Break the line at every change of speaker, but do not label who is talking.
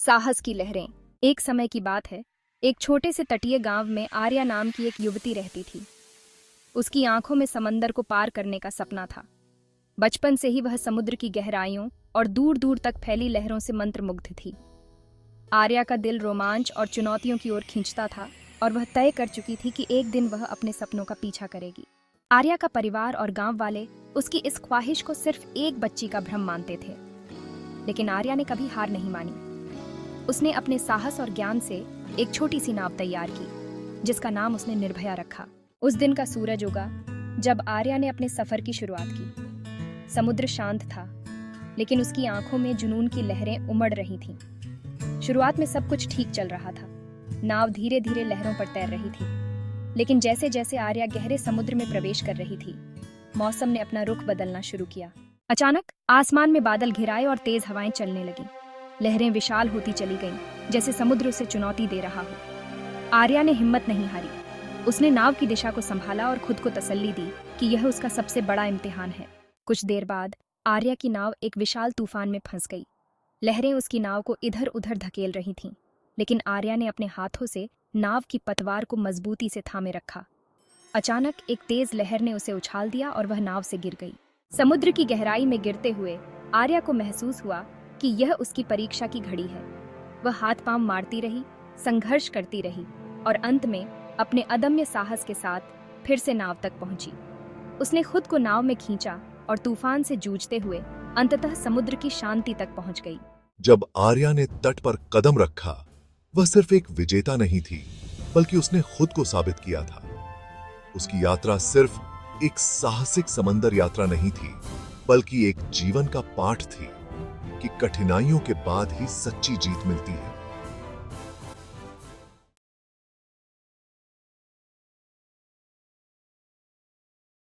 साहस की लहरें। एक समय की बात है, एक छोटे से तटीय गांव में आर्या नाम की एक युवती रहती थी। उसकी आंखों में समंदर को पार करने का सपना था। बचपन से ही वह समुद्र की गहराइयों और दूर दूर तक फैली लहरों से मंत्रमुग्ध थी। आर्या का दिल रोमांच और चुनौतियों की ओर खींचता था और वह तय कर चुकी थी कि एक दिन वह अपने सपनों का पीछा करेगी। आर्या का परिवार और गांव वाले उसकी इस ख्वाहिश को सिर्फ एक बच्ची का भ्रम मानते थे, लेकिन आर्या ने कभी हार नहीं मानी। उसने अपने साहस और ज्ञान से एक छोटी सी नाव तैयार की, जिसका नाम उसने निर्भया रखा। उस दिन का सूरज उगा जब आर्या ने अपने सफर की शुरुआत की। समुद्र शांत था, लेकिन उसकी आंखों में जुनून की लहरें उमड़ रही थीं। शुरुआत में सब कुछ ठीक चल रहा था। नाव धीरे धीरे लहरों पर तैर रही थी, लेकिन जैसे जैसे आर्या गहरे समुद्र में प्रवेश कर रही थी, मौसम ने अपना रुख बदलना शुरू किया। अचानक आसमान में बादल घिराए और तेज हवाएं चलने लगीं। लहरें विशाल होती चली गईं, जैसे समुद्र उसे चुनौती दे रहा हो। आर्या ने हिम्मत नहीं हारी। उसने नाव की दिशा को संभाला और खुद को तसल्ली दी कि यह उसका सबसे बड़ा इम्तिहान है। कुछ देर बाद आर्या की नाव एक विशाल तूफान में फंस गई। लहरें उसकी नाव को इधर उधर धकेल रही थीं, लेकिन आर्या ने अपने हाथों से नाव की पतवार को मजबूती से थामे रखा। अचानक एक तेज लहर ने उसे उछाल दिया और वह नाव से गिर गई। समुद्र की गहराई में गिरते हुए आर्या को महसूस हुआ कि यह उसकी परीक्षा की घड़ी है। वह हाथ पांव मारती रही, संघर्ष करती रही और अंत में अपने अदम्य साहस के साथ फिर से नाव तक पहुंची। उसने खुद को नाव में खींचा और तूफान से जूझते हुए अंततः समुद्र की शांति तक पहुंच गई।
जब आर्या ने तट पर कदम रखा, वह सिर्फ एक विजेता नहीं थी, बल्कि उसने खुद को साबित किया था। उसकी यात्रा सिर्फ एक साहसिक समंदर यात्रा नहीं थी, बल्कि एक जीवन का पाठ थी कि कठिनाइयों के बाद ही सच्ची जीत मिलती है।